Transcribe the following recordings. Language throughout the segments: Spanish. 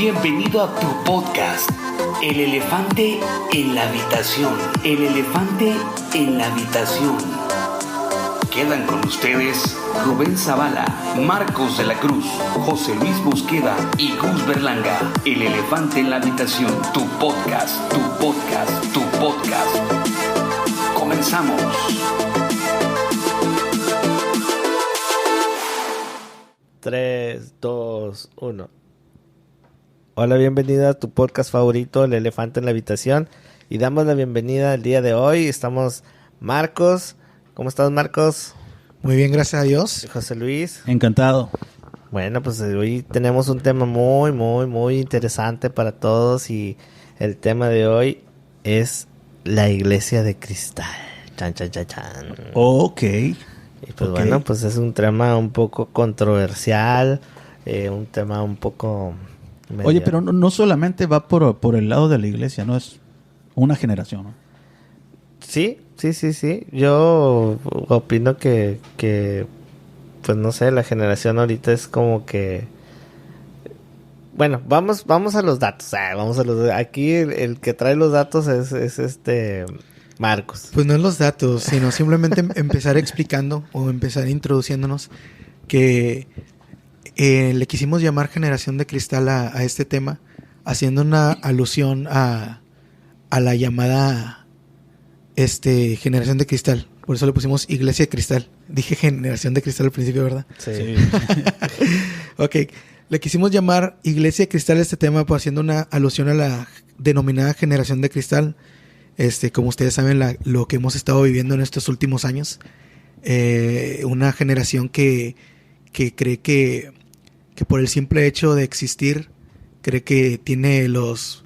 Bienvenido a tu podcast, El elefante en la habitación. El elefante en la habitación. Quedan con ustedes Rubén Zavala, Marcos de la Cruz, José Luis Mosqueda y Gus Berlanga. El elefante en la habitación, tu podcast, tu podcast, tu podcast. Comenzamos. Tres, dos, uno. Hola, bienvenido a tu podcast favorito, El elefante en la habitación. Y damos la bienvenida al día de hoy. Estamos Marcos. ¿Cómo estás, Marcos? Muy bien, gracias a Dios. José Luis. Encantado. Bueno, pues hoy tenemos un tema muy interesante para todos. Y el tema de hoy es la iglesia de cristal. Chan. Ok. Y pues bueno, pues es un tema un poco controversial. Un tema un poco... Oye, pero no solamente va por el lado de la iglesia, no es una generación, ¿no? Sí. Yo opino que pues no sé, la generación ahorita es como que... Bueno, vamos a los datos. Aquí el que trae los datos es Marcos. Pues no es los datos, sino simplemente empezar explicando o empezar introduciéndonos que... le quisimos llamar Generación de Cristal a este tema, haciendo una alusión a la llamada Generación de Cristal. Por eso le pusimos Iglesia de Cristal. Dije Generación de Cristal al principio, ¿verdad? Sí. Ok. Le quisimos llamar Iglesia de Cristal a este tema, pues, haciendo una alusión a la denominada Generación de Cristal. Como ustedes saben, lo que hemos estado viviendo en estos últimos años. Una generación que cree que por el simple hecho de existir, cree que tiene los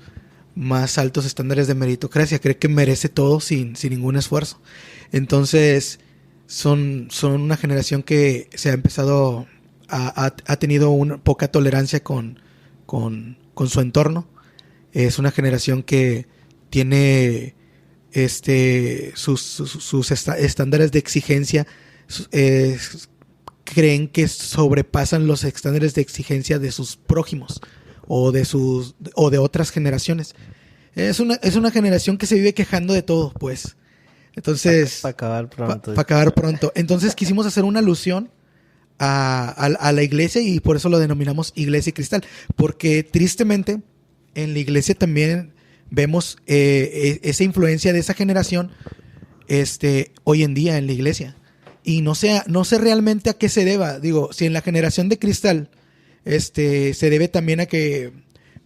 más altos estándares de meritocracia, cree que merece todo sin ningún esfuerzo. Entonces, son una generación que se ha empezado, ha tenido una poca tolerancia con su entorno. Es una generación que tiene sus estándares de exigencia, creen que sobrepasan los estándares de exigencia de sus prójimos o de otras generaciones. Es una generación que se vive quejando de todo, pues. Entonces, para acabar pronto. Para acabar pronto. Entonces quisimos hacer una alusión a la iglesia, y por eso lo denominamos Iglesia y Cristal, porque tristemente en la iglesia también vemos esa influencia de esa generación hoy en día en la iglesia. Y no sé realmente a qué se deba. Digo, si en la generación de cristal se debe también a que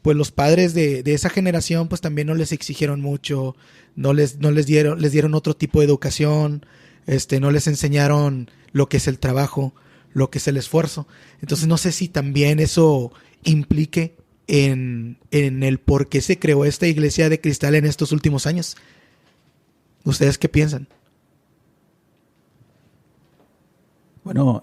pues los padres de esa generación pues también no les exigieron mucho, les dieron otro tipo de educación, no les enseñaron lo que es el trabajo, lo que es el esfuerzo. Entonces no sé si también eso implique en el por qué se creó esta iglesia de cristal en estos últimos años. ¿Ustedes qué piensan? Bueno,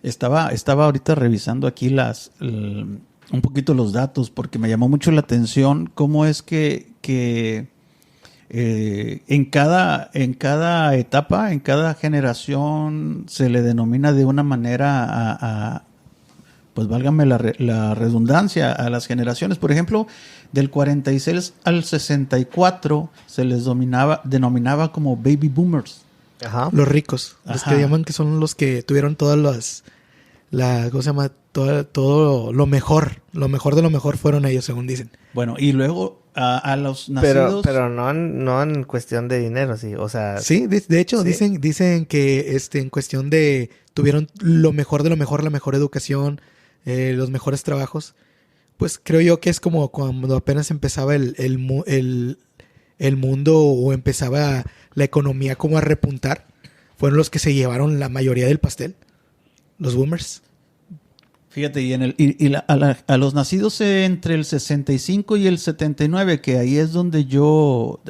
estaba ahorita revisando aquí un poquito los datos, porque me llamó mucho la atención cómo es que en cada etapa, en cada generación se le denomina de una manera pues válgame la redundancia, a las generaciones. Por ejemplo, del 46 al 64 se les denominaba como baby boomers. Ajá. Los ricos, los que llaman que son los que tuvieron todas ¿cómo se llama? Todo lo mejor de lo mejor fueron ellos, según dicen. Bueno, y luego a los nacidos... Pero no en cuestión de dinero, sí, o sea... Sí, de hecho, ¿sí? dicen que en cuestión de... tuvieron lo mejor de lo mejor, la mejor educación, los mejores trabajos. Pues creo yo que es como cuando apenas empezaba el mundo, o empezaba la economía como a repuntar. Fueron los que se llevaron la mayoría del pastel, los boomers. Fíjate, y a los nacidos entre el 65 y el 79, que ahí es donde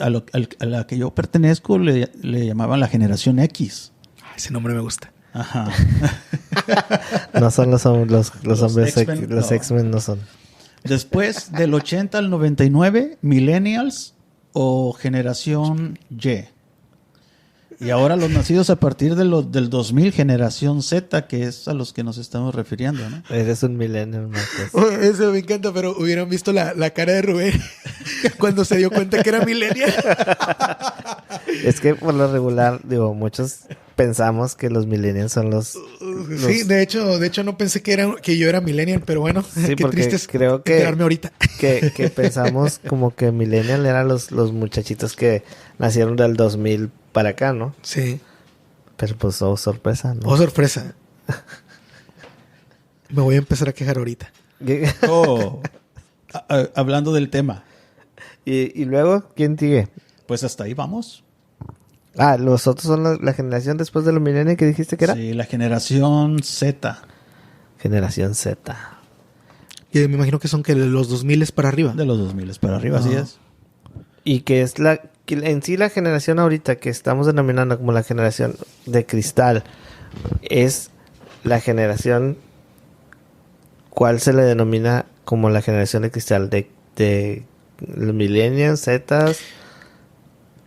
a la que yo pertenezco, le llamaban la generación X. Ese nombre me gusta. Ajá. No son los hombres, X-Men, los X-Men no son. Después del 80 al 99, millennials o generación Y. Y ahora los nacidos a partir de del 2000, generación Z, que es a los que nos estamos refiriendo, ¿no? Eres un millennial, Marcos. Oh, eso me encanta, pero hubieran visto la cara de Rubén cuando se dio cuenta que era millennial. Es que por lo regular, digo, muchos pensamos que los millennials son los... Sí, de hecho no pensé que yo era millennial, pero bueno, Sí, qué porque triste es creo que- enterarme ahorita. que pensamos como que millennial eran los muchachitos que nacieron del 2000 para acá, ¿no? Sí. Pero pues, oh, sorpresa, ¿no? Oh, sorpresa. Me voy a empezar a quejar ahorita. Oh, hablando del tema, y luego, ¿quién sigue? pues hasta ahí vamos. Ah, los otros son la generación después de los millennials que dijiste que era. Sí, la generación Z, Generación Z. Y me imagino que son que los 2000 para arriba. de los 2000 para arriba, así Ah. es. Y que es en sí la generación ahorita que estamos denominando como la generación de cristal, es la generación, ¿cuál se le denomina como la generación de cristal? De los millennials, Zetas,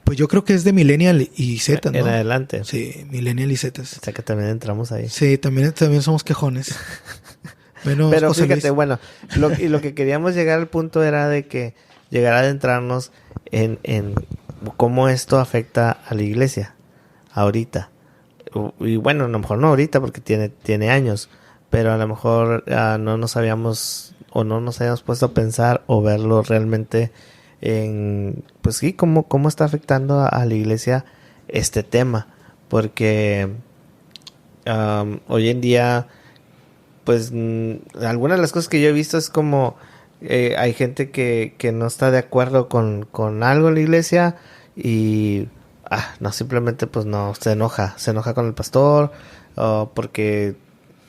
Pues yo creo que es de millennial y Z, ¿no? en adelante. Sí, millennial y Z. O sea que también entramos ahí. Sí, también somos quejones. Menos Pero José fíjate, Luis. bueno, lo que queríamos llegar al punto era de que llegar a adentrarnos en cómo esto afecta a la iglesia ahorita. Y bueno, a lo mejor no ahorita porque tiene años, pero a lo mejor no nos habíamos puesto a pensar o verlo realmente en, pues sí, cómo está afectando a la iglesia este tema, porque hoy en día pues algunas de las cosas que yo he visto es como hay gente que no está de acuerdo con algo en la iglesia y no, simplemente pues no, se enoja con el pastor porque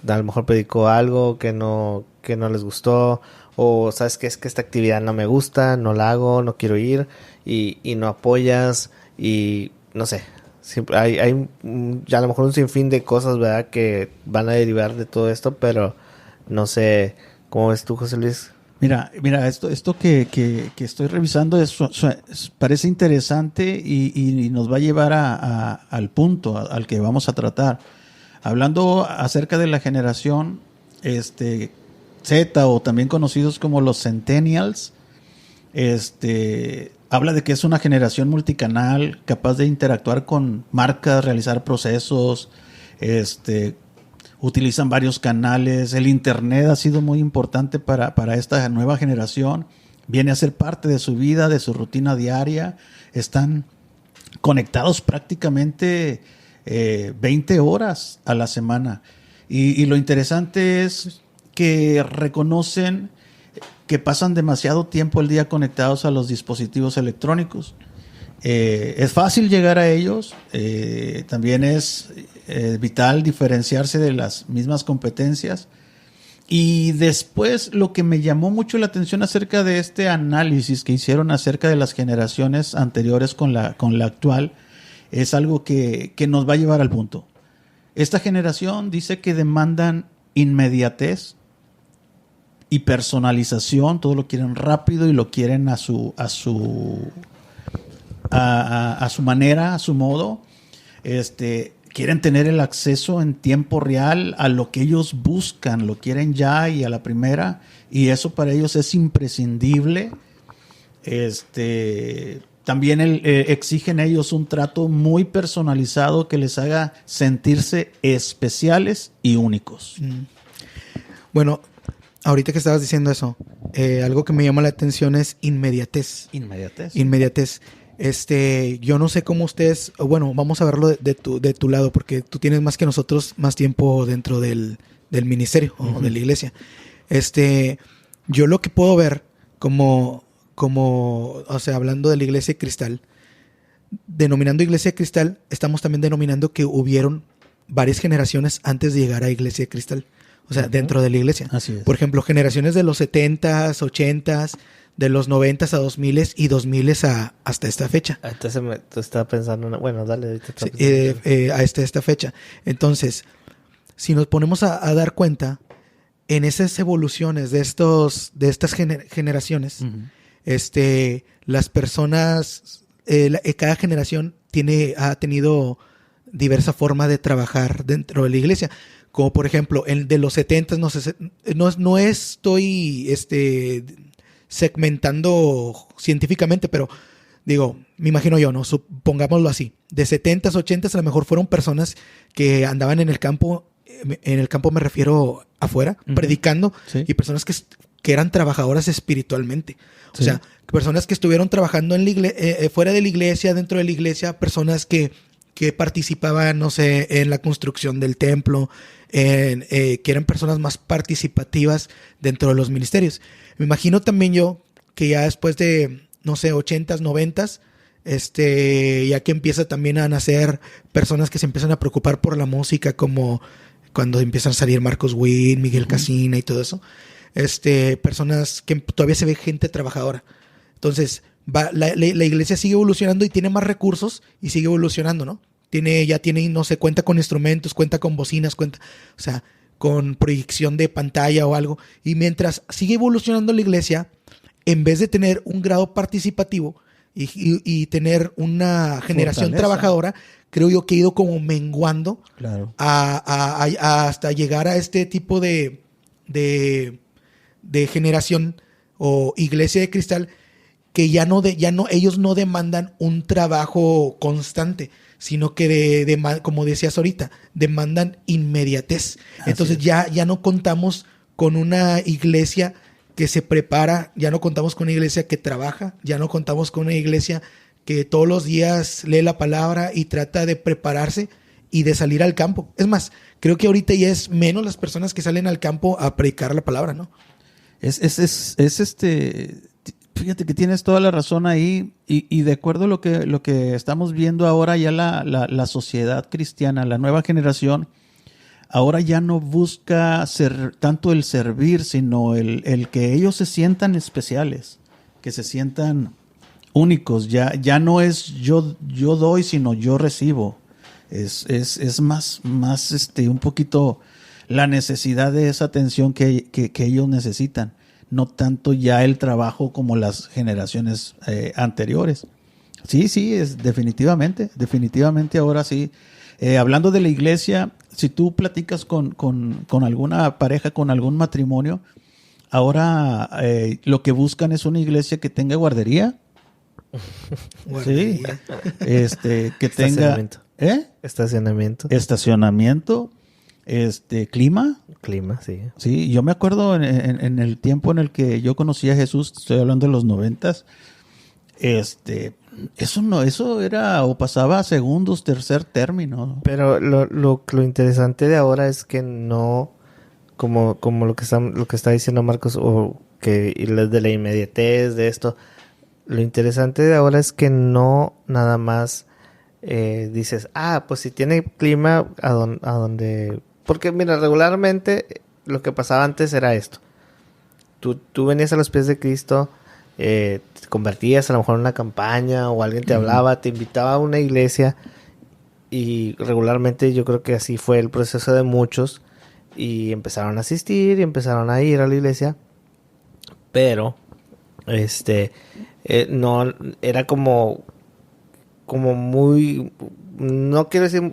a lo mejor predicó algo que no les gustó, o sabes que es que esta actividad no me gusta, no la hago, no quiero ir y no apoyas y no sé. Siempre hay ya a lo mejor un sinfín de cosas, ¿verdad?, que van a derivar de todo esto, pero no sé, ¿cómo ves tú, José Luis? Mira, esto que estoy revisando parece interesante y nos va a llevar al punto al que vamos a tratar. Hablando acerca de la generación Z, o también conocidos como los Centennials, habla de que es una generación multicanal, capaz de interactuar con marcas, realizar procesos, utilizan varios canales. El internet ha sido muy importante para esta nueva generación. Viene a ser parte de su vida, de su rutina diaria. Están conectados prácticamente 20 horas a la semana. Y lo interesante es que reconocen que pasan demasiado tiempo al día conectados a los dispositivos electrónicos. Es fácil llegar a ellos, también es vital diferenciarse de las mismas competencias. Y después, lo que me llamó mucho la atención acerca de este análisis que hicieron acerca de las generaciones anteriores con la actual, es algo que nos va a llevar al punto. Esta generación dice que demandan inmediatez y personalización, todo lo quieren rápido y lo quieren a su manera, a su modo. Quieren tener el acceso en tiempo real a lo que ellos buscan, lo quieren ya y a la primera, y eso para ellos es imprescindible. También exigen ellos un trato muy personalizado que les haga sentirse especiales y únicos. Bueno, ahorita que estabas diciendo eso, algo que me llama la atención es inmediatez. Inmediatez. Yo no sé cómo ustedes, bueno, vamos a verlo de tu lado, porque tú tienes más que nosotros más tiempo dentro del ministerio o de la iglesia. Yo lo que puedo ver como, o sea, hablando de la iglesia de cristal, denominando iglesia de cristal, estamos también denominando que hubieron varias generaciones antes de llegar a iglesia de cristal. O sea, dentro de la iglesia. Así es. Por ejemplo, generaciones de los 70s, 80s, de los 90s a 2000s y 2000s hasta esta fecha. Entonces tú estaba pensando, bueno, dale, ahorita Sí, hasta esta fecha. Entonces, si nos ponemos a dar cuenta, en esas evoluciones de estas generaciones, las personas, cada generación ha tenido diversa forma de trabajar dentro de la iglesia. Como por ejemplo, el de los 70, no estoy segmentando científicamente, pero digo, me imagino yo, ¿no? Supongámoslo así. De 70s, 80s, a lo mejor fueron personas que andaban en el campo me refiero afuera, predicando, Sí. y personas que eran trabajadoras espiritualmente. Sí. O sea, personas que estuvieron trabajando en fuera de la iglesia, dentro de la iglesia, personas que participaban, no sé, en la construcción del templo, que eran personas más participativas dentro de los ministerios. Me imagino también yo que ya después de, no sé, 80s, 90s, ya que empieza también a nacer personas que se empiezan a preocupar por la música, como cuando empiezan a salir Marcos Witt, Miguel Casina y todo eso. Personas que todavía se ve gente trabajadora. Entonces, la iglesia sigue evolucionando y tiene más recursos y sigue evolucionando, ¿no? Ya tiene, no sé, cuenta con instrumentos, cuenta con bocinas, o sea, con proyección de pantalla o algo. Y mientras sigue evolucionando la iglesia, en vez de tener un grado participativo y tener una generación Fortaleza. trabajadora, creo yo que ha ido como menguando Claro. hasta llegar a este tipo de generación o iglesia de cristal, que ellos no demandan un trabajo constante, sino que como decías ahorita, demandan inmediatez. Entonces ya no contamos con una iglesia que se prepara, ya no contamos con una iglesia que trabaja, ya no contamos con una iglesia que todos los días lee la palabra y trata de prepararse y de salir al campo. Es más, creo que ahorita ya es menos las personas que salen al campo a predicar la palabra, ¿no? Fíjate que tienes toda la razón ahí, y de acuerdo a lo que estamos viendo ahora, ya la sociedad cristiana, la nueva generación, ahora ya no busca tanto el servir, sino el que ellos se sientan especiales, que se sientan únicos. Ya no es yo doy, sino yo recibo. Es más un poquito la necesidad de esa atención que ellos necesitan, no tanto ya el trabajo como las generaciones anteriores. Sí, definitivamente ahora sí. Hablando de la iglesia, si tú platicas con alguna pareja, con algún matrimonio, ahora lo que buscan es una iglesia que tenga guardería. Sí, que tenga estacionamiento, Clima, sí. Sí, yo me acuerdo en el tiempo en el que yo conocí a Jesús, estoy hablando de los 90s, eso era o pasaba a segundos, tercer término. Pero lo interesante de ahora es que no, como lo que está diciendo Marcos, o que de la inmediatez de esto, lo interesante de ahora es que no nada más dices, pues si tiene clima, a donde... Porque mira, regularmente lo que pasaba antes era esto. Tú venías a los pies de Cristo, te convertías a lo mejor en una campaña, o alguien te hablaba, te invitaba a una iglesia, y regularmente yo creo que así fue el proceso de muchos, y empezaron a asistir y empezaron a ir a la iglesia, pero no era como muy, no quiero decir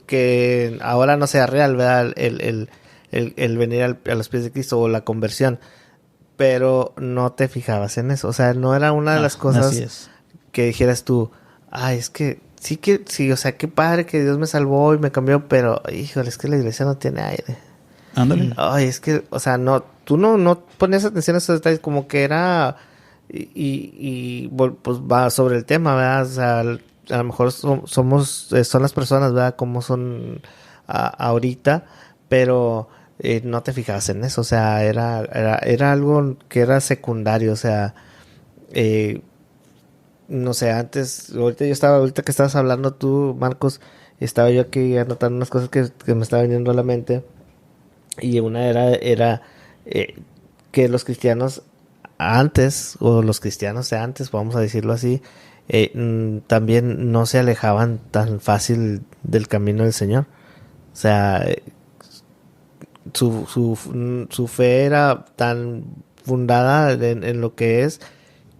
que ahora no sea real, ¿verdad? El venir a los pies de Cristo o la conversión, pero no te fijabas en eso. O sea, no era una de las cosas que dijeras tú, es que sí, o sea, qué padre que Dios me salvó y me cambió, pero híjole, es que la iglesia no tiene aire. Ándale. Es que, o sea, tú no ponías atención a esos detalles, como que era pues va sobre el tema, ¿verdad? O sea, a lo mejor son las personas, ¿verdad? Como son ahorita, pero no te fijabas en eso. O sea, era algo que era secundario. O sea, no sé, ahorita que estabas hablando tú, Marcos, estaba yo aquí anotando unas cosas que me estaban viniendo a la mente. Y una era que los cristianos antes, o los cristianos de antes, vamos a decirlo así, también no se alejaban tan fácil del camino del Señor. O sea, su fe era tan fundada en lo que es,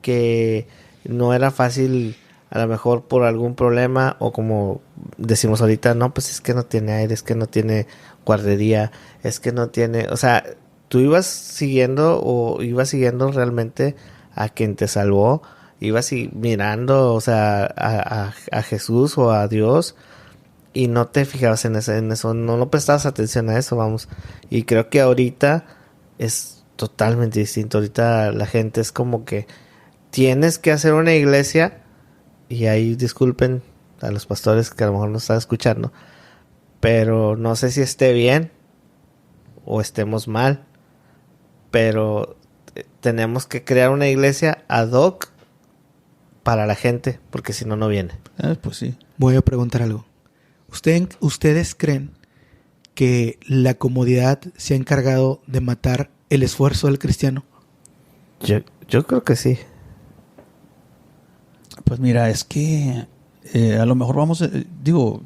que no era fácil a lo mejor por algún problema, o como decimos ahorita, no, pues es que no tiene aire, es que no tiene guardería, es que no tiene, o sea, tú ibas siguiendo realmente a quien te salvó, ibas mirando, o sea, a Jesús o a Dios, y no te fijabas en eso, no prestabas atención a eso, vamos. Y creo que ahorita es totalmente distinto. Ahorita la gente es como que tienes que hacer una iglesia, y ahí disculpen a los pastores que a lo mejor no están escuchando, pero no sé si esté bien o estemos mal, pero tenemos que crear una iglesia ad hoc para la gente, porque si no, no viene. Pues sí. Voy a preguntar algo. ¿Ustedes creen que la comodidad se ha encargado de matar el esfuerzo del cristiano? Yo creo que sí. Pues mira, es que a lo mejor vamos, yo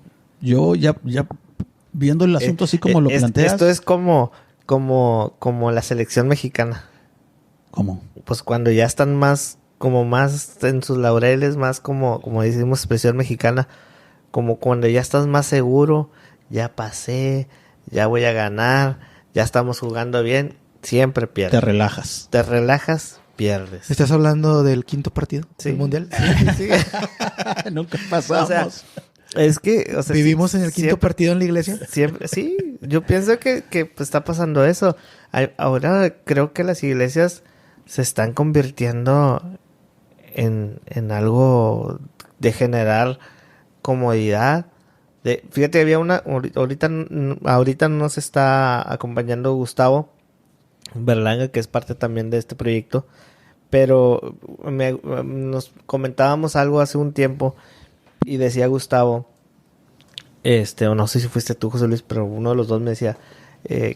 ya viendo el asunto así como lo planteas. Esto es como la selección mexicana. ¿Cómo? Pues cuando ya están más en sus laureles, más como decimos expresión mexicana, como cuando ya estás más seguro, ya pasé, ya voy a ganar, ya estamos jugando bien, siempre pierdes. Te relajas. Pierdes. ¿Estás hablando del quinto partido del Mundial? Sí. Nunca pasamos. O sea, es que, o sea, ¿vivimos en el quinto partido en la iglesia? Siempre, sí. Yo pienso que pues, está pasando eso. Ahora creo que las iglesias se están convirtiendo en algo de generar comodidad. Fíjate, había ahorita nos está acompañando Gustavo Berlanga, que es parte también de este proyecto, pero nos comentábamos algo hace un tiempo y decía Gustavo, o no sé si fuiste tú, José Luis, pero uno de los dos me decía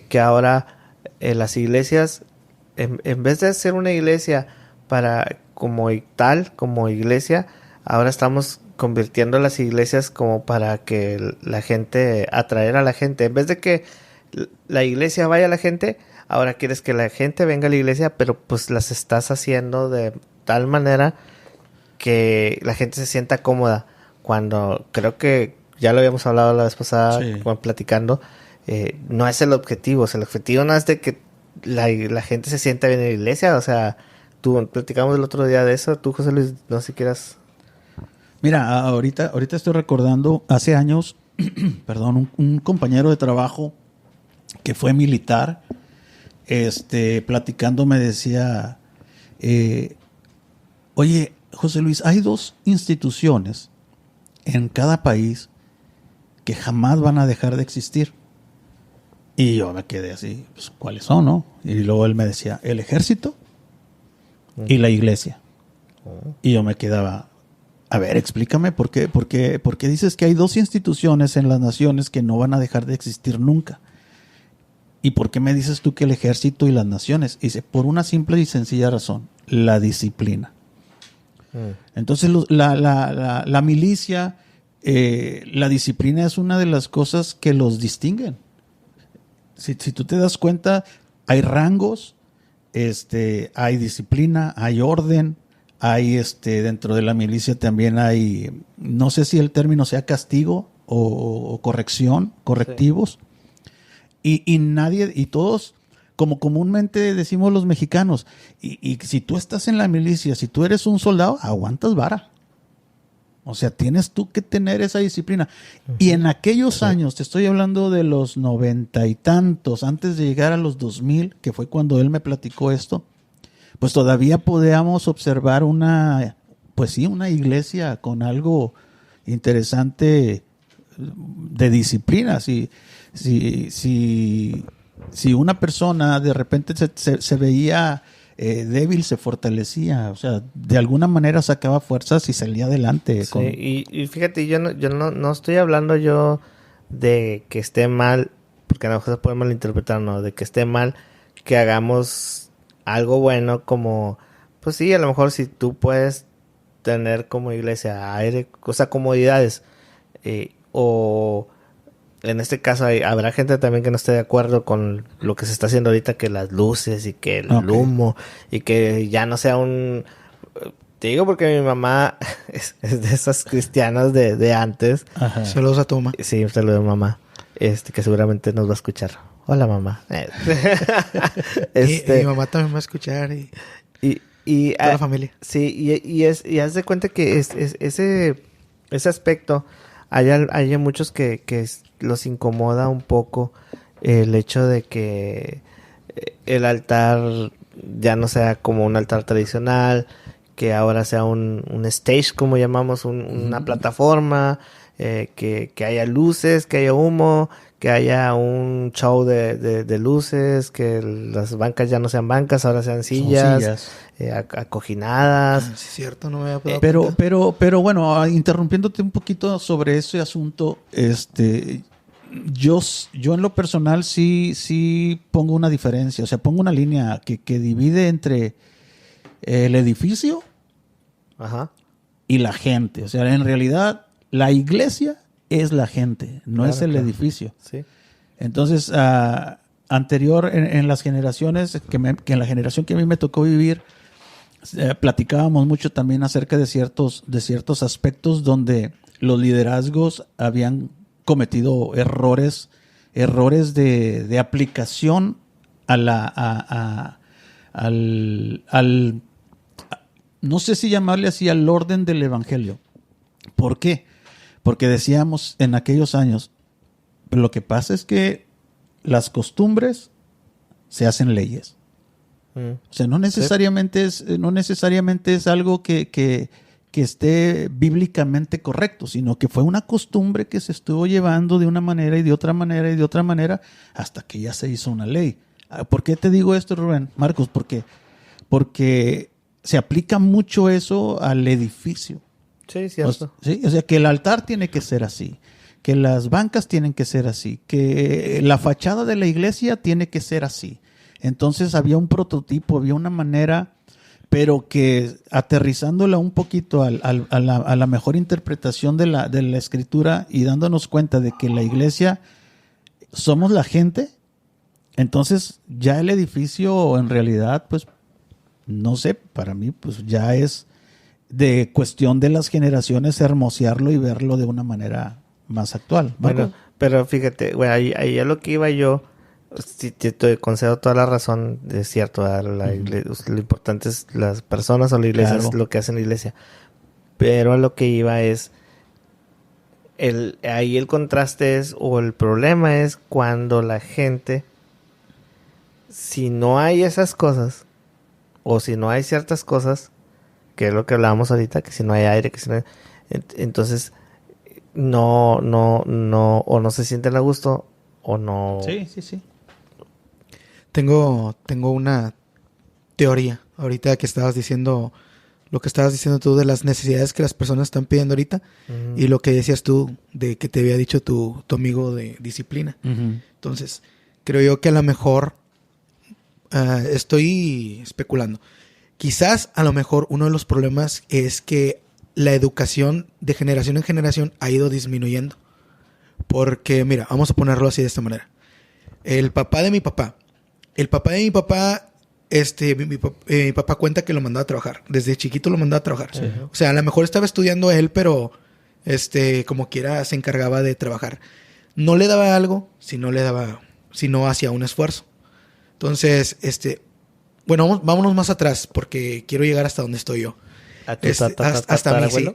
que ahora las iglesias, en vez de hacer una iglesia como iglesia, ahora estamos convirtiendo las iglesias como para que atraer a la gente. En vez de que la iglesia vaya a la gente, ahora quieres que la gente venga a la iglesia, pero pues las estás haciendo de tal manera que la gente se sienta cómoda. Cuando creo que ya lo habíamos hablado la vez pasada, sí, platicando, no es el objetivo. O sea, el objetivo no es de que la gente se sienta bien en la iglesia. O sea, platicamos el otro día de eso. Tú, José Luis, no sé si quieras. Mira, ahorita estoy recordando, hace años, perdón, un compañero de trabajo que fue militar, platicando me decía, oye, José Luis, hay 2 instituciones en cada país que jamás van a dejar de existir. Y yo me quedé así, pues, ¿cuáles son, no? Y luego él me decía, el ejército y la iglesia. Y yo me quedaba, a ver, explícame por qué dices que hay 2 instituciones en las naciones que no van a dejar de existir nunca. ¿Y por qué me dices tú que el ejército y las naciones? Y dice, por una simple y sencilla razón, la disciplina. Entonces la milicia, la disciplina es una de las cosas que los distinguen. Si tú te das cuenta, hay rangos, hay disciplina, hay orden, hay dentro de la milicia también hay, no sé si el término sea castigo o corrección, correctivos. Sí. Y todos, como comúnmente decimos los mexicanos, y si tú estás en la milicia, si tú eres un soldado, aguantas vara. O sea, tienes tú que tener esa disciplina. Uh-huh. Y en aquellos años, te estoy hablando de los 90 y tantos, antes de llegar a los 2000, que fue cuando él me platicó esto, pues todavía podíamos observar una iglesia con algo interesante de disciplina. Si una persona de repente se veía débil, se fortalecía, o sea, de alguna manera sacaba fuerzas y salía adelante. Sí, y fíjate, yo no estoy hablando yo de que esté mal, porque a lo mejor se puede malinterpretar, no, de que esté mal que hagamos algo bueno, como, pues sí, a lo mejor si tú puedes tener como iglesia aire, o sea, comodidades, o en este caso habrá gente también que no esté de acuerdo con lo que se está haciendo ahorita, que las luces y que el humo y que ya no sea Te digo porque mi mamá es de esas cristianas de antes. Ajá. Saludos a tu mamá. Sí, un saludo a mamá. Que seguramente nos va a escuchar. Hola, mamá. Y mi mamá también va a escuchar y toda la familia. Sí, y haz de cuenta que ese aspecto, hay muchos que los incomoda un poco el hecho de que el altar ya no sea como un altar tradicional, que ahora sea un stage, como llamamos, una plataforma, que haya luces, que haya humo, que haya un show de luces, que las bancas ya no sean bancas, ahora sean sillas. Acoginadas. Sí, es cierto, no me había dado cuenta. Pero bueno, interrumpiéndote un poquito sobre ese asunto, yo en lo personal sí pongo una diferencia, o sea, pongo una línea que divide entre el edificio Ajá. y la gente. O sea, en realidad la iglesia es la gente, no Claro, es el claro. edificio. Sí. Entonces, anterior en las generaciones, que en la generación que a mí me tocó vivir, platicábamos mucho también acerca de ciertos aspectos donde los liderazgos habían cometido errores de aplicación no sé si llamarle así, al orden del evangelio. ¿Por qué? Porque decíamos en aquellos años, lo que pasa es que las costumbres se hacen leyes. O sea, no necesariamente es algo que esté bíblicamente correcto, sino que fue una costumbre que se estuvo llevando de una manera y de otra manera y de otra manera hasta que ya se hizo una ley. ¿Por qué te digo esto, Rubén? Marcos, porque se aplica mucho eso al edificio. Sí, cierto. O sea, que el altar tiene que ser así, que las bancas tienen que ser así, que la fachada de la iglesia tiene que ser así. Entonces había un prototipo, había una manera, pero que aterrizándola un poquito a la mejor interpretación de la escritura y dándonos cuenta de que la iglesia somos la gente, entonces ya el edificio en realidad, pues, no sé, para mí pues ya es de cuestión de las generaciones hermosearlo y verlo de una manera más actual. Bueno, pero fíjate, güey, ahí a lo que iba yo, sí, te concedo toda la razón, es cierto, lo importante es las personas o la iglesia, Claro. es lo que hace la iglesia. Pero a lo que iba es, ahí el contraste es, o el problema es cuando la gente, si no hay esas cosas, o si no hay ciertas cosas, que es lo que hablábamos ahorita, que si no hay aire, que si no hay, entonces no, o no se sienten a gusto, o no. Sí. Tengo una teoría ahorita que estabas diciendo, lo que estabas diciendo tú de las necesidades que las personas están pidiendo ahorita y lo que decías tú de que te había dicho tu amigo de disciplina. Uh-huh. Entonces, creo yo que a lo mejor estoy especulando. Quizás a lo mejor uno de los problemas es que la educación de generación en generación ha ido disminuyendo. Porque, mira, vamos a ponerlo así de esta manera. El papá de mi papá, mi papá cuenta que lo mandaba a trabajar. Desde chiquito lo mandaba a trabajar. Sí. O sea, a lo mejor estaba estudiando él, pero como quiera se encargaba de trabajar. No le daba algo si no hacía un esfuerzo. Entonces, bueno, vámonos más atrás porque quiero llegar hasta donde estoy yo. Hasta mí, sí.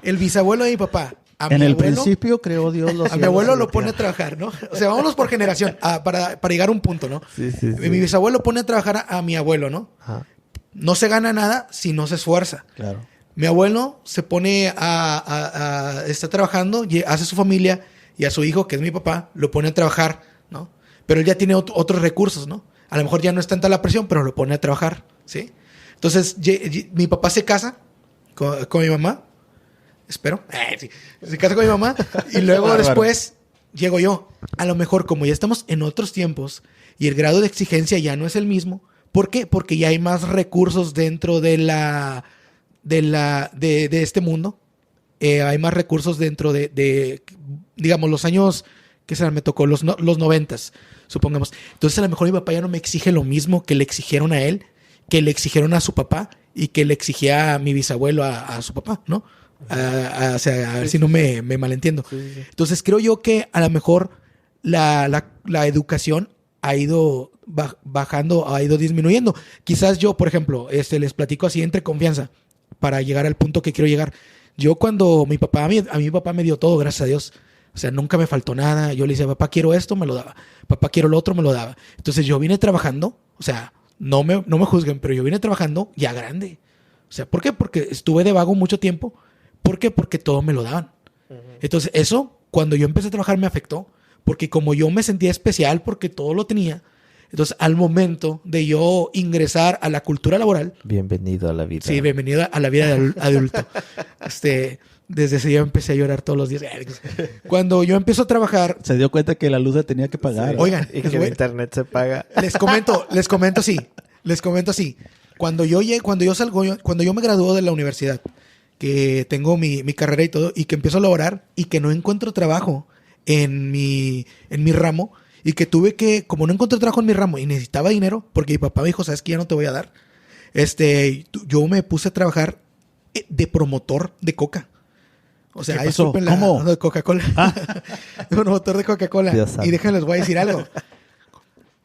El bisabuelo de mi papá. En el principio creó Dios los a mi abuelo lo pone a trabajar, ¿no? O sea, vámonos por generación, para llegar a un punto, ¿no? Sí. Mi bisabuelo pone a trabajar a mi abuelo, ¿no? Ajá. No se gana nada si no se esfuerza. Claro. Mi abuelo se pone está trabajando, hace su familia y a su hijo, que es mi papá, lo pone a trabajar, ¿no? Pero él ya tiene otros recursos, ¿no? A lo mejor ya no es tanta la presión, pero lo pone a trabajar, ¿sí? Entonces, mi papá se casa con mi mamá. Espero. Sí. Se casa con mi mamá. Y luego después llego yo. A lo mejor, como ya estamos en otros tiempos y el grado de exigencia ya no es el mismo. ¿Por qué? Porque ya hay más recursos dentro de este mundo. Hay más recursos dentro de digamos, los años que me tocó, los 90s, supongamos. Entonces, a lo mejor mi papá ya no me exige lo mismo que le exigieron a él. que le exigieron a su papá y que le exigía a mi bisabuelo a su papá, ¿no? O sea, a ver si no me malentiendo. Entonces creo yo que a lo mejor la educación ha ido bajando, ha ido disminuyendo. Quizás yo, por ejemplo, les platico así entre confianza para llegar al punto que quiero llegar. Yo cuando a mi papá me dio todo, gracias a Dios. O sea, nunca me faltó nada. Yo le decía, papá, quiero esto, me lo daba. Papá, quiero lo otro, me lo daba. Entonces yo vine trabajando, o sea, no me juzguen, pero yo vine trabajando ya grande. O sea, ¿por qué? Porque estuve de vago mucho tiempo. ¿Por qué? Porque todo me lo daban. Entonces eso, cuando yo empecé a trabajar, me afectó. Porque como yo me sentía especial porque todo lo tenía, entonces al momento de yo ingresar a la cultura laboral... Bienvenido a la vida. Sí, bienvenido a la vida de adulto. Desde ese día empecé a llorar todos los días. Cuando yo empiezo a trabajar... Se dio cuenta que la luz la tenía que pagar. Sí. Oigan, y que el internet se paga. Les comento así. Cuando yo me graduó de la universidad, que tengo mi carrera y todo, y que empiezo a laborar y que no encuentro trabajo en mi ramo, y que tuve que, como no encontré trabajo en mi ramo y necesitaba dinero, porque mi papá me dijo, ¿sabes qué? Ya no te voy a dar. Yo me puse a trabajar de promotor de coca. O sea, ¿Cómo? De Coca-Cola. De promotor de Coca-Cola. Y déjenles, voy a decir algo.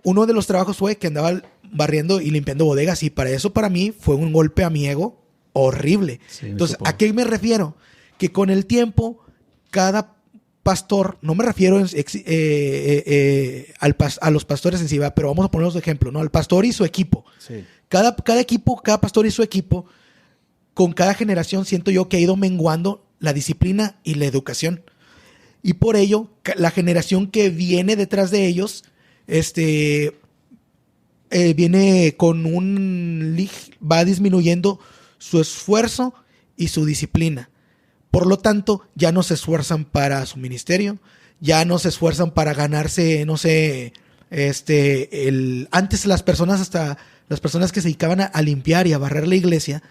Uno de los trabajos fue que andaba barriendo y limpiando bodegas, y para mí fue un golpe a mi ego horrible. Sí, entonces, ¿a qué me refiero? Que con el tiempo, cada pastor, no me refiero a los pastores en sí, pero vamos a ponerlos de ejemplo, ¿no? Al pastor y su equipo. Sí. Cada pastor y su equipo, con cada generación siento yo que ha ido menguando la disciplina y la educación. Y por ello, la generación que viene detrás de ellos, viene con va disminuyendo su esfuerzo y su disciplina. Por lo tanto, ya no se esfuerzan para su ministerio, ya no se esfuerzan para ganarse, no sé, antes las personas que se dedicaban a limpiar y a barrer la iglesia,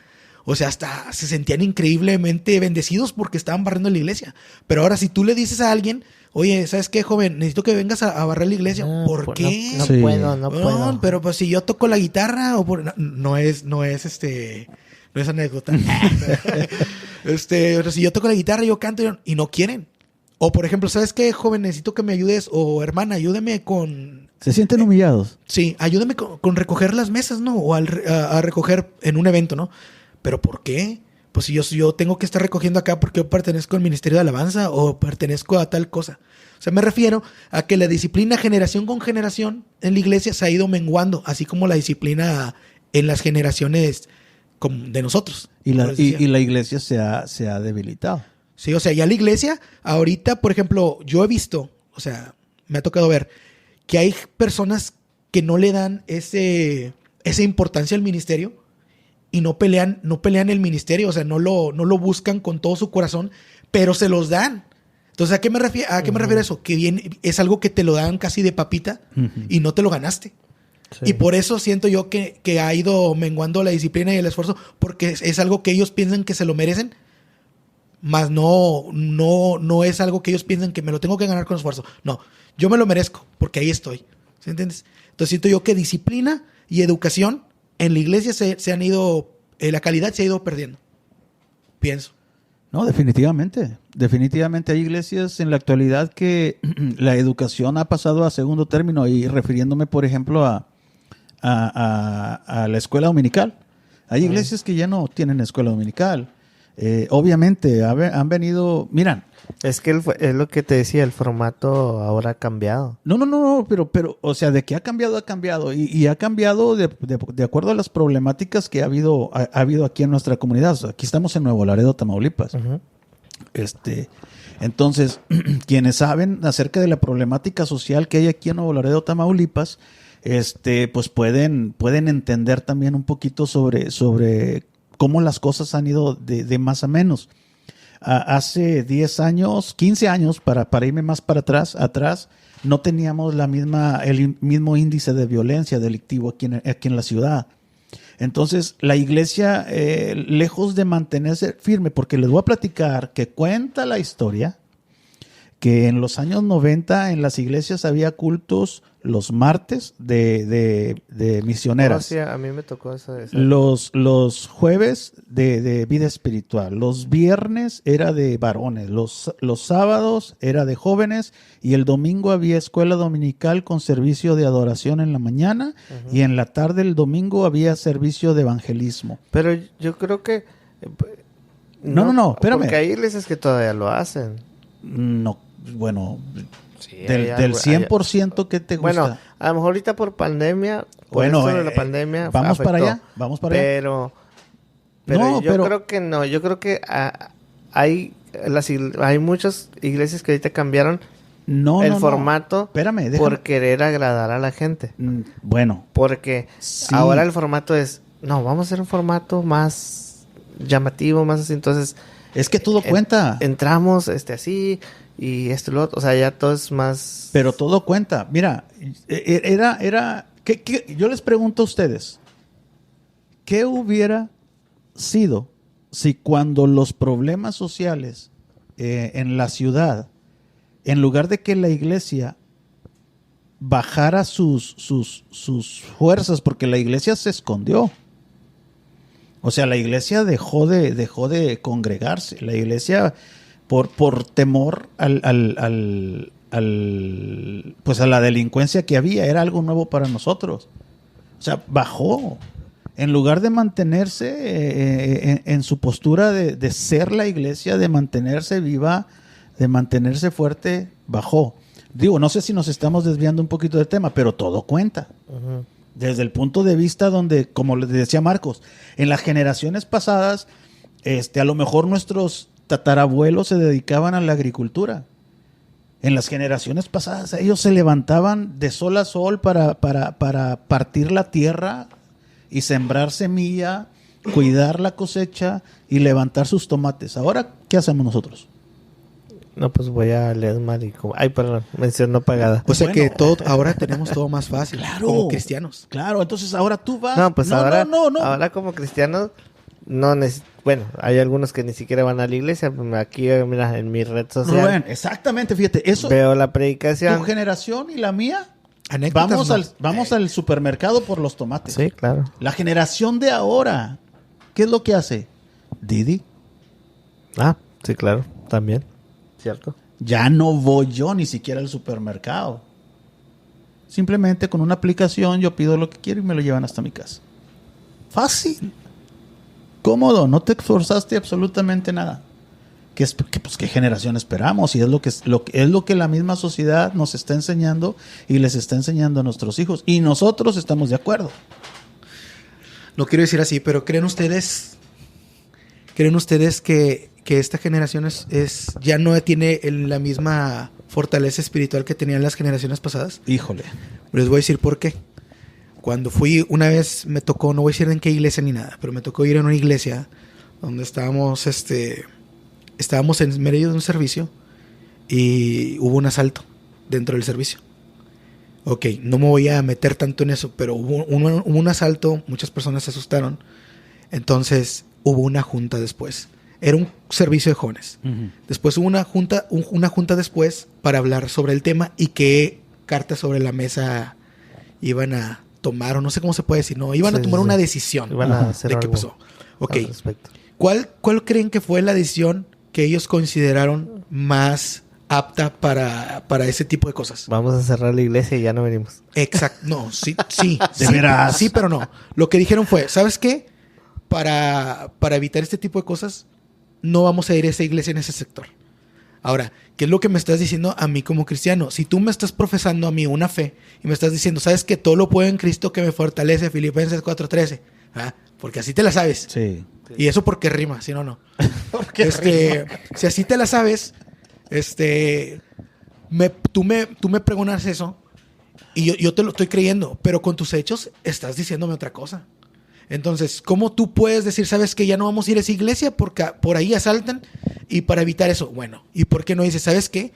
o sea, hasta se sentían increíblemente bendecidos porque estaban barriendo la iglesia. Pero ahora si tú le dices a alguien, oye, ¿sabes qué, joven? Necesito que vengas a barrer la iglesia. ¿Por qué? No puedo. Pero pues si yo toco la guitarra, no es anécdota. Pero si yo toco la guitarra, yo canto y no quieren. O por ejemplo, ¿sabes qué, joven? Necesito que me ayudes. O hermana, ayúdeme con... ¿Se sienten humillados? Sí, ayúdame con recoger las mesas, ¿no? O a recoger en un evento, ¿no? ¿Pero por qué? Pues si yo tengo que estar recogiendo acá porque yo pertenezco al Ministerio de Alabanza o pertenezco a tal cosa. O sea, me refiero a que la disciplina generación con generación en la iglesia se ha ido menguando, así como la disciplina en las generaciones de nosotros. Y la iglesia se ha debilitado. Sí, o sea, ya la iglesia, ahorita, por ejemplo, yo he visto, o sea, me ha tocado ver que hay personas que no le dan esa importancia al ministerio y no pelean el ministerio, o sea, no lo buscan con todo su corazón, pero se los dan. Entonces, ¿a qué me refiero eso? Que es algo que te lo dan casi de papita y no te lo ganaste. Sí. Y por eso siento yo que ha ido menguando la disciplina y el esfuerzo, porque es algo que ellos piensan que se lo merecen, más no es algo que ellos piensan que me lo tengo que ganar con esfuerzo. No, yo me lo merezco, porque ahí estoy. ¿Sí entiendes? Entonces siento yo que disciplina y educación en la iglesia se han ido, la calidad se ha ido perdiendo. Pienso. No, definitivamente. Definitivamente hay iglesias en la actualidad que la educación ha pasado a segundo término, y refiriéndome, por ejemplo, a la escuela dominical. Hay iglesias que ya no tienen escuela dominical. Obviamente han venido, miran. Es que es lo que te decía, el formato ahora ha cambiado. No, pero, o sea, de que ha cambiado, y ha cambiado de acuerdo a las problemáticas que ha habido aquí en nuestra comunidad. O sea, aquí estamos en Nuevo Laredo, Tamaulipas. Uh-huh. Entonces, quienes saben acerca de la problemática social que hay aquí en Nuevo Laredo, Tamaulipas, pues pueden entender también un poquito sobre cómo las cosas han ido de más a menos. Hace 10 años, 15 años, para irme más para atrás, no teníamos el mismo índice de violencia delictivo aquí en la ciudad. Entonces, la iglesia, lejos de mantenerse firme, porque les voy a platicar que cuenta la historia que en los años 90 en las iglesias había cultos los martes de misioneras. Oh, sí, a mí me tocó eso. Los jueves de vida espiritual. Los viernes era de varones. Los sábados era de jóvenes. Y el domingo había escuela dominical con servicio de adoración en la mañana. Y en la tarde el domingo había servicio de evangelismo. Pero yo creo que... No, espérame. Porque hay iglesias que todavía lo hacen. No, bueno... Sí, del 100% que te gusta. Bueno, a lo mejor ahorita por pandemia, bueno, esto de la pandemia vamos afectó, para allá, vamos para allá. Pero yo creo que no, yo creo que hay muchas iglesias que ahorita cambiaron el formato por querer agradar a la gente. Bueno. Porque sí. Ahora el formato es, no, vamos a hacer un formato más llamativo, más así, entonces... Es que todo cuenta. Entramos así... Y esto y lo otro, o sea, ya todo es más... Pero todo cuenta. Mira, yo les pregunto a ustedes, ¿qué hubiera sido si cuando los problemas sociales en la ciudad, en lugar de que la iglesia bajara sus fuerzas, porque la iglesia se escondió? O sea, la iglesia dejó de congregarse. La iglesia... Por temor pues a la delincuencia que había, era algo nuevo para nosotros. O sea, bajó. En lugar de mantenerse en su postura de ser la iglesia, de mantenerse viva, de mantenerse fuerte, bajó. Digo, no sé si nos estamos desviando un poquito del tema, pero todo cuenta. Uh-huh. Desde el punto de vista donde, como les decía Marcos, en las generaciones pasadas, a lo mejor nuestros tatarabuelos se dedicaban a la agricultura. En las generaciones pasadas ellos se levantaban de sol a sol para partir la tierra y sembrar semilla, cuidar la cosecha y levantar sus tomates. Ahora, ¿qué hacemos nosotros? No, pues voy a leer mal y como... Ay, perdón, mención no pagada. O sea que ahora tenemos todo más fácil, claro, como cristianos. Claro, entonces ahora tú vas... No, pues ahora como cristianos no bueno, hay algunos que ni siquiera van a la iglesia. Aquí, mira, en mi red social. Rubén, exactamente, fíjate, eso. Veo la predicación. Tu generación y la mía. Anécdotas, vamos al supermercado por los tomates. Sí, claro. La generación de ahora, ¿qué es lo que hace? Didi. Ah, sí, claro, también. ¿Cierto? Ya no voy yo ni siquiera al supermercado. Simplemente con una aplicación yo pido lo que quiero y me lo llevan hasta mi casa. Fácil. Cómodo, no te esforzaste absolutamente nada. ¿Qué generación esperamos? Y es lo que la misma sociedad nos está enseñando y les está enseñando a nuestros hijos. Y nosotros estamos de acuerdo. No quiero decir así, pero ¿creen ustedes que esta generación ya no tiene la misma fortaleza espiritual que tenían las generaciones pasadas? Híjole. Les voy a decir por qué. Cuando fui, una vez me tocó, no voy a decir en qué iglesia ni nada, pero me tocó ir a una iglesia donde estábamos en medio de un servicio y hubo un asalto dentro del servicio. Ok, no me voy a meter tanto en eso, pero hubo un asalto, muchas personas se asustaron. Entonces hubo una junta después. Era un servicio de jóvenes. Uh-huh. Después hubo una junta después para hablar sobre el tema y qué cartas sobre la mesa iban a tomar, o no sé cómo se puede decir, no, iban a tomar una decisión de qué pasó. Ok, ¿Cuál creen que fue la decisión que ellos consideraron más apta para ese tipo de cosas? Vamos a cerrar la iglesia y ya no venimos. Exacto, no, sí. ¿De veras? Sí, pero no. Lo que dijeron fue, ¿sabes qué? Para evitar este tipo de cosas, no vamos a ir a esa iglesia en ese sector. Ahora, ¿qué es lo que me estás diciendo a mí como cristiano? Si tú me estás profesando a mí una fe y me estás diciendo, ¿sabes que todo lo puedo en Cristo que me fortalece? Filipenses 4:13. ¿Ah? Porque así te la sabes. Sí. Y eso porque rima, si no. Porque rima. Si así te la sabes, tú me pregonas eso y yo te lo estoy creyendo, pero con tus hechos estás diciéndome otra cosa. Entonces, ¿cómo tú puedes decir, sabes que ya no vamos a ir a esa iglesia porque por ahí asaltan? Y para evitar eso, bueno, ¿y por qué no dices, sabes qué?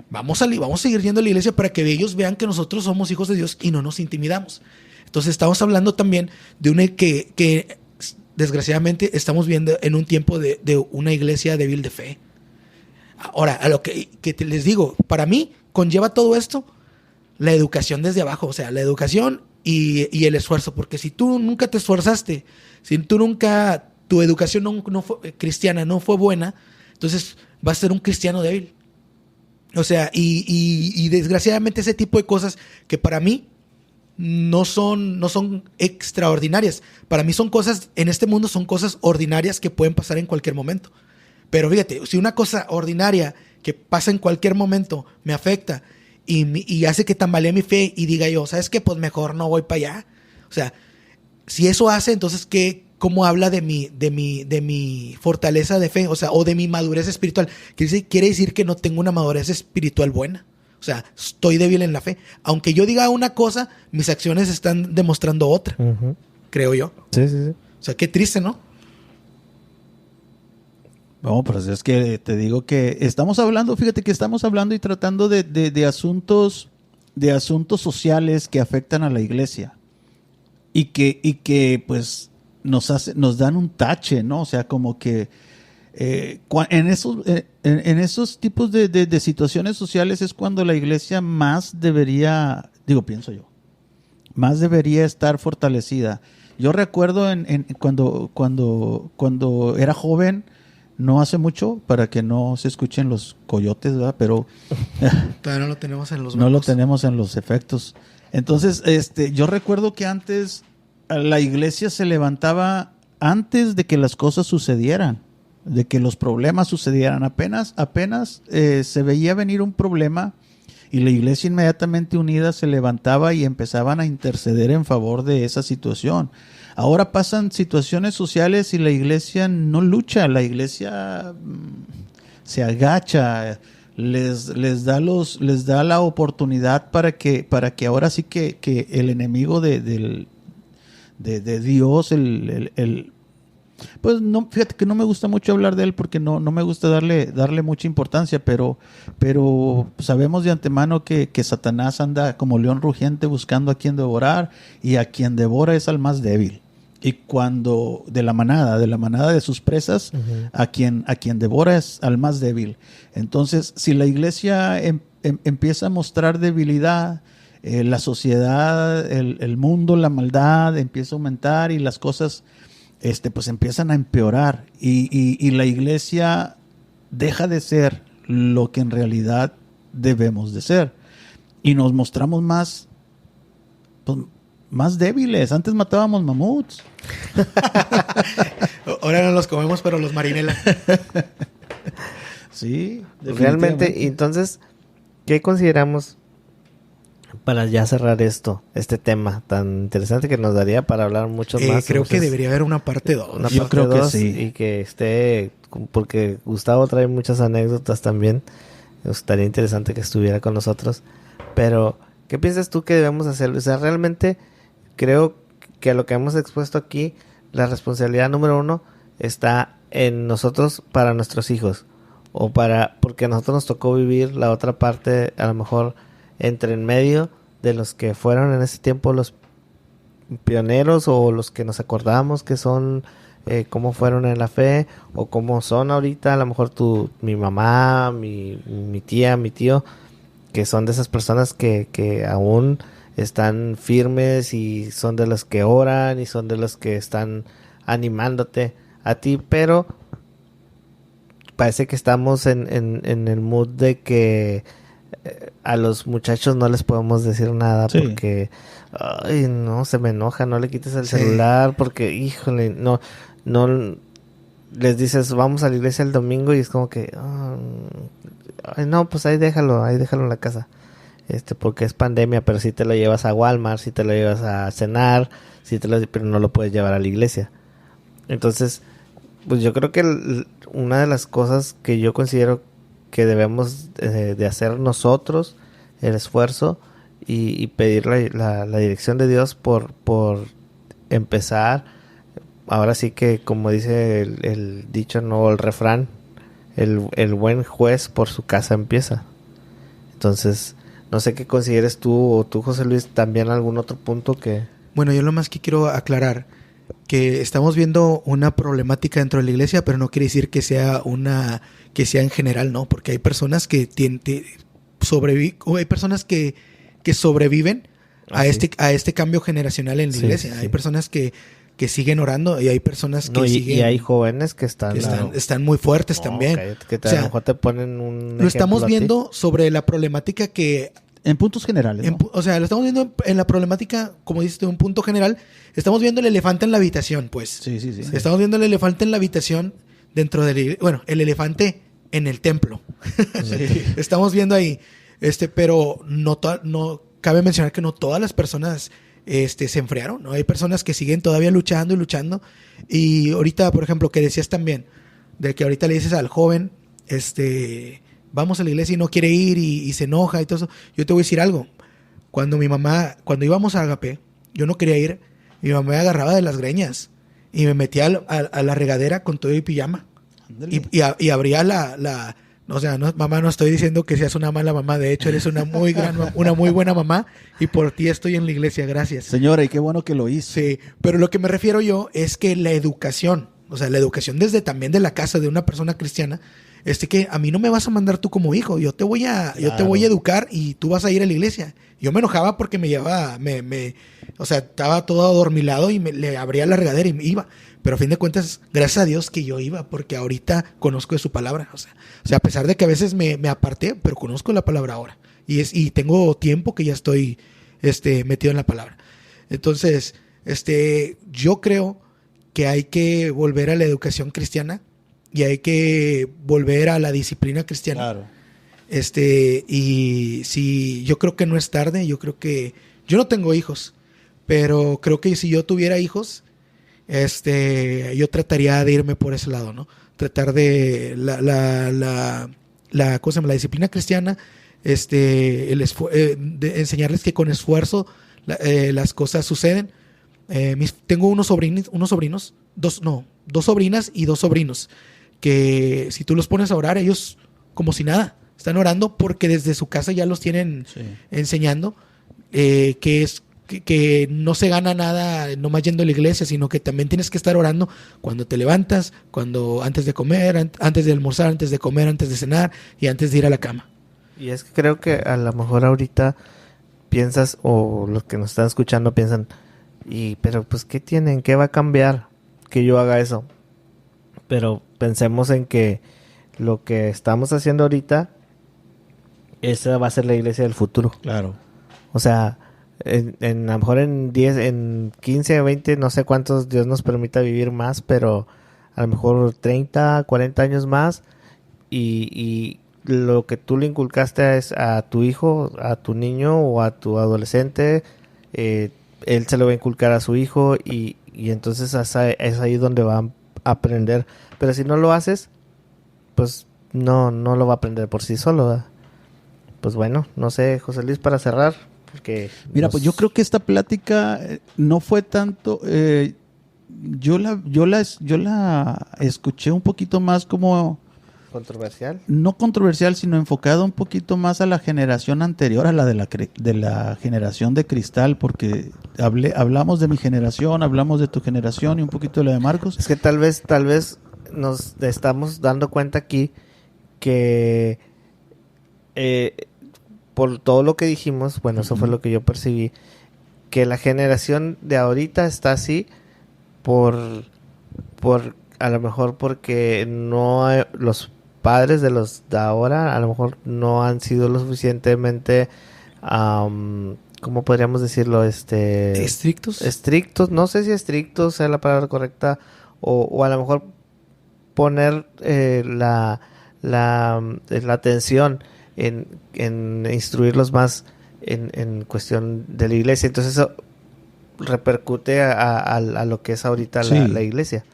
Vamos a seguir yendo a la iglesia para que ellos vean que nosotros somos hijos de Dios y no nos intimidamos. Entonces, estamos hablando también de una que desgraciadamente estamos viendo en un tiempo de una iglesia débil de fe. Ahora, a lo que les digo, para mí conlleva todo esto la educación desde abajo, o sea, la educación y el esfuerzo, porque si tú nunca te esforzaste, si tú nunca, tu educación no fue, cristiana no fue buena, entonces vas a ser un cristiano débil. O sea, y desgraciadamente ese tipo de cosas que para mí no son extraordinarias. Para mí son cosas, en este mundo son cosas ordinarias que pueden pasar en cualquier momento. Pero fíjate, si una cosa ordinaria que pasa en cualquier momento me afecta y hace que tambalee mi fe y diga yo, ¿sabes qué? Pues mejor no voy para allá. O sea, si eso hace, entonces, ¿cómo habla de mi fortaleza de fe? O sea, o de mi madurez espiritual. Quiere decir que no tengo una madurez espiritual buena. O sea, estoy débil en la fe. Aunque yo diga una cosa, mis acciones están demostrando otra. Uh-huh. Creo yo. Sí. O sea, qué triste, ¿no? No, pero es que te digo que estamos hablando, fíjate que estamos hablando y tratando de asuntos sociales que afectan a la iglesia y que pues nos dan un tache, ¿no? O sea, como que en esos tipos de situaciones sociales es cuando la iglesia más debería, pienso yo, más debería estar fortalecida. Yo recuerdo cuando era joven, no hace mucho, para que no se escuchen los coyotes, ¿verdad? Pero todavía no lo tenemos en los no lo tenemos en los efectos. Entonces, yo recuerdo que antes la iglesia se levantaba antes de que las cosas sucedieran, de que los problemas sucedieran. Apenas se veía venir un problema y la iglesia inmediatamente unida se levantaba y empezaban a interceder en favor de esa situación. Ahora pasan situaciones sociales y la iglesia no lucha, la iglesia se agacha, les da la oportunidad para que ahora sí que el enemigo de Dios, pues no, fíjate que no me gusta mucho hablar de él porque no me gusta darle mucha importancia, pero sabemos de antemano que Satanás anda como león rugiente buscando a quien devorar, y a quien devora es al más débil. Y cuando de la manada de sus presas, uh-huh, a quien devora es al más débil. Entonces, si la iglesia empieza a mostrar debilidad, la sociedad, el mundo, la maldad empieza a aumentar y las cosas pues empiezan a empeorar y la iglesia deja de ser lo que en realidad debemos de ser y nos mostramos más débiles. Antes matábamos mamuts. Ahora no los comemos, pero los marinela. Sí, realmente. Entonces, ¿qué consideramos para ya cerrar este tema tan interesante que nos daría para hablar mucho más? Creo que debería haber una parte 2. Yo creo que sí. Y que esté, porque Gustavo trae muchas anécdotas también. Estaría interesante que estuviera con nosotros. Pero, ¿qué piensas tú que debemos hacer? O sea, realmente creo que a lo que hemos expuesto aquí, la responsabilidad número 1 está en nosotros para nuestros hijos. Porque a nosotros nos tocó vivir la otra parte, a lo mejor entre en medio de los que fueron en ese tiempo los pioneros o los que nos acordamos que son cómo fueron en la fe o cómo son ahorita, a lo mejor mi mamá, mi tía, mi tío, que son de esas personas que aún están firmes y son de los que oran y son de los que están animándote a ti, pero parece que estamos en el mood de que a los muchachos no les podemos decir nada, sí, porque ay, no, se me enoja, no le quites el celular porque, híjole, no les dices vamos a la iglesia el domingo y es como que ay, no, pues ahí déjalo en la casa, porque es pandemia, pero si te lo llevas a Walmart, si te lo llevas a cenar, pero no lo puedes llevar a la iglesia. Entonces, pues yo creo que una de las cosas que yo considero que debemos de hacer nosotros, el esfuerzo y pedir la dirección de Dios por empezar. Ahora sí que, como dice el dicho, no, el refrán, el buen juez por su casa empieza. Entonces, no sé qué consideres tú, o tú, José Luis, también algún otro punto que... Bueno, yo lo más que quiero aclarar, que estamos viendo una problemática dentro de la iglesia, pero no quiere decir que sea en general, ¿no? Porque hay personas que hay personas que sobreviven a este cambio generacional en la iglesia. Sí. Hay personas que siguen orando y hay personas que siguen... Y hay jóvenes que están muy fuertes también. Que a lo mejor te ponen un lo estamos viendo sobre la problemática que... En puntos generales, ¿no? O sea, lo estamos viendo en la problemática, como dices, de un punto general. Estamos viendo el elefante en la habitación, pues. Sí. Estamos viendo el elefante en la habitación dentro del... Bueno, el elefante en el templo. Sí. Estamos viendo ahí. Pero no cabe mencionar que no todas las personas se enfriaron, ¿no? Hay personas que siguen todavía luchando y luchando. Y ahorita, por ejemplo, que decías también, de que ahorita le dices al joven, vamos a la iglesia y no quiere ir y se enoja y todo eso. Yo te voy a decir algo. Cuando íbamos a Agape, yo no quería ir. Mi mamá me agarraba de las greñas y me metía a la regadera con todo y pijama. Y abría o sea, mamá, no estoy diciendo que seas una mala mamá. De hecho, eres una muy buena mamá y por ti estoy en la iglesia. Gracias. Señora, y qué bueno que lo hizo. Sí, pero lo que me refiero yo es que la educación, o sea, la educación desde también de la casa de una persona cristiana, que a mí no me vas a mandar tú como hijo, yo te voy a educar y tú vas a ir a la iglesia. Yo me enojaba porque me llevaba, o sea, estaba todo adormilado y le abría la regadera y me iba. Pero a fin de cuentas, gracias a Dios que yo iba, porque ahorita conozco de su palabra. O sea, a pesar de que a veces me aparté, pero conozco la palabra ahora. Y tengo tiempo que ya estoy metido en la palabra. Entonces, yo creo que hay que volver a la educación cristiana y hay que volver a la disciplina cristiana. Claro. Y si yo creo que no es tarde, yo no tengo hijos, pero creo que si yo tuviera hijos, yo trataría de irme por ese lado, ¿no? Tratar de la disciplina cristiana, de enseñarles que con esfuerzo las cosas suceden. Tengo unos sobrinos, dos sobrinas y dos sobrinos, que si tú los pones a orar, ellos como si nada, están orando porque desde su casa ya los tienen enseñando que no se gana nada nomás yendo a la iglesia, sino que también tienes que estar orando cuando te levantas, antes de comer, antes de almorzar, antes de comer, antes de cenar y antes de ir a la cama. Y es que creo que a lo mejor ahorita piensas, o los que nos están escuchando piensan, pero pues ¿qué tienen? ¿Qué va a cambiar que yo haga eso? Pero pensemos en que lo que estamos haciendo ahorita, esa va a ser la iglesia del futuro. Claro. O sea, a lo mejor en 10, en 15, 20, no sé cuántos Dios nos permita vivir más, pero a lo mejor 30, 40 años más, y lo que tú le inculcaste a tu hijo, a tu niño o a tu adolescente, él se lo va a inculcar a su hijo y entonces es ahí donde va a aprender. Pero si no lo haces, pues no lo va a aprender por sí solo, ¿verdad? Pues bueno, no sé, José Luis, para cerrar, porque mira, pues yo creo que esta plática no fue tanto, yo la escuché un poquito más como controversial. No controversial, sino enfocado un poquito más a la generación anterior, a la de la generación de cristal, porque hablamos de mi generación, hablamos de tu generación y un poquito de la de Marcos. Es que tal vez nos estamos dando cuenta aquí que por todo lo que dijimos, bueno, eso fue lo que yo percibí, que la generación de ahorita está así por a lo mejor porque no hay, los padres de los de ahora a lo mejor no han sido lo suficientemente ¿cómo podríamos decirlo? Estrictos, no sé si estrictos sea la palabra correcta, o a lo mejor poner la atención en instruirlos más en cuestión de la iglesia. Entonces eso repercute a lo que es ahorita la iglesia.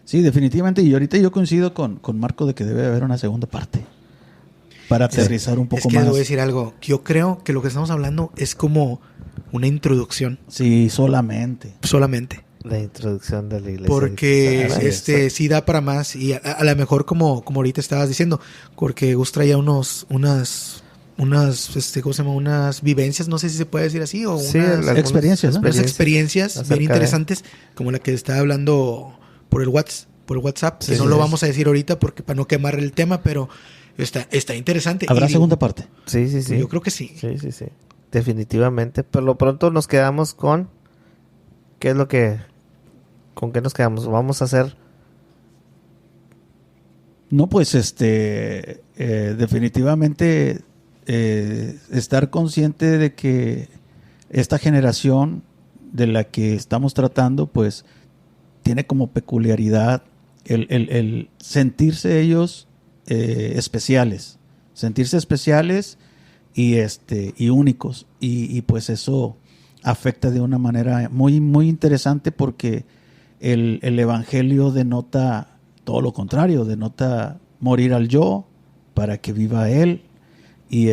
Sí, definitivamente. Y ahorita yo coincido con Marco de que debe haber una segunda parte para aterrizar un poco más. Es que le voy a decir algo. Yo creo que lo que estamos hablando es como una introducción. Sí, solamente. La introducción de la iglesia. Porque sí da para más. Y a lo mejor como ahorita estabas diciendo, porque Gus traía unas ¿cómo se llama? Unas vivencias, no sé si se puede decir así, o Sí, unas algunas experiencias, ¿no? unas experiencias acerca bien de- interesantes, como la que estaba hablando por el WhatsApp, que Sí, no sí, lo sí. vamos a decir ahorita porque para no quemar el tema, pero está interesante. ¿Habrá Y digo, segunda parte? Sí, sí, sí. Yo creo que sí. Sí, sí, sí. Definitivamente. Por lo pronto nos quedamos con... ¿Qué es lo que... ¿Con qué nos quedamos? Vamos a hacer... No, pues definitivamente estar consciente de que esta generación de la que estamos tratando, pues tiene como peculiaridad el sentirse ellos especiales, y únicos, y pues eso afecta de una manera muy, muy interesante porque el evangelio denota todo lo contrario, denota morir al yo para que viva él. Y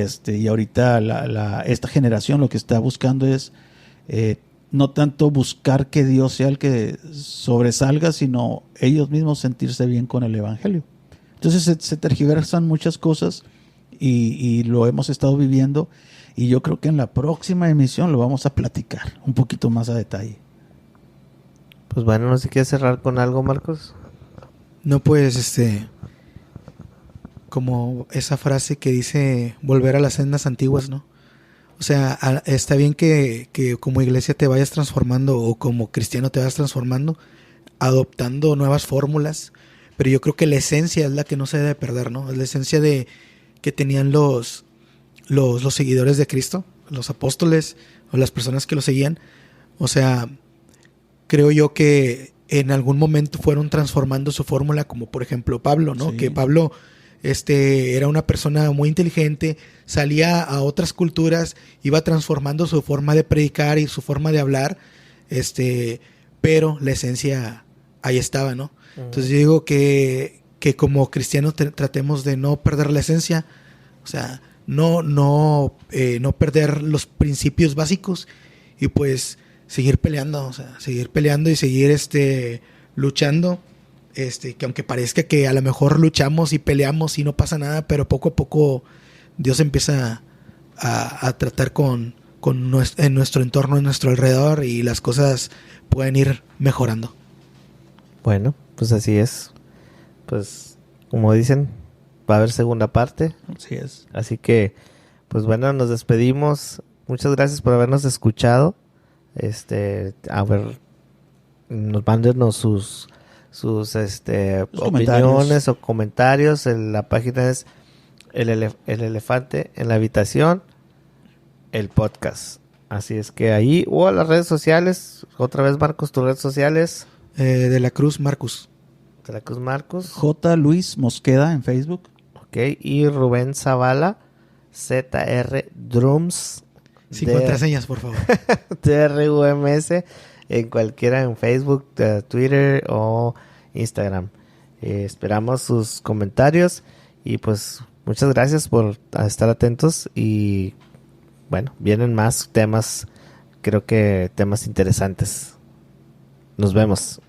ahorita esta generación lo que está buscando es no tanto buscar que Dios sea el que sobresalga, sino ellos mismos sentirse bien con el evangelio. Entonces se tergiversan muchas cosas y lo hemos estado viviendo, y yo creo que en la próxima emisión lo vamos a platicar un poquito más a detalle. Pues bueno, no sé si quieres cerrar con algo, Marcos. No, pues, como esa frase que dice volver a las sendas antiguas, ¿no? O sea, está bien que como iglesia te vayas transformando, o como cristiano te vayas transformando, adoptando nuevas fórmulas, pero yo creo que la esencia es la que no se debe perder, ¿no? Es la esencia de que tenían los seguidores de Cristo, los apóstoles o las personas que lo seguían. O sea, creo yo que en algún momento fueron transformando su fórmula, como por ejemplo Pablo, ¿no? Sí. Que Pablo era una persona muy inteligente, salía a otras culturas, iba transformando su forma de predicar y su forma de hablar, pero la esencia ahí estaba, ¿no? Entonces yo digo que como cristianos tratemos de no perder la esencia, o sea, no perder los principios básicos, y pues seguir peleando, o sea, seguir peleando y seguir luchando, que aunque parezca que a lo mejor luchamos y peleamos y no pasa nada, pero poco a poco Dios empieza a tratar en nuestro entorno, en nuestro alrededor, y las cosas pueden ir mejorando. Bueno, pues así es. Pues como dicen, va a haber segunda parte. Así es. Así que, pues bueno, nos despedimos. Muchas gracias por habernos escuchado. A ver, mándenos sus opiniones o comentarios. La página es el elefante en la habitación, el podcast. Así es que ahí, o a las redes sociales. Otra vez, Marcos, tus redes sociales. De la Cruz Marcus. De la Cruz Marcos. J. Luis Mosqueda en Facebook. Ok, y Rubén Zavala, ZR Drums. Sin contraseñas, por favor. TRUMS en cualquiera, en Facebook, Twitter o Instagram. Esperamos sus comentarios y pues muchas gracias por estar atentos, y bueno, vienen más temas, creo que temas interesantes. Nos vemos.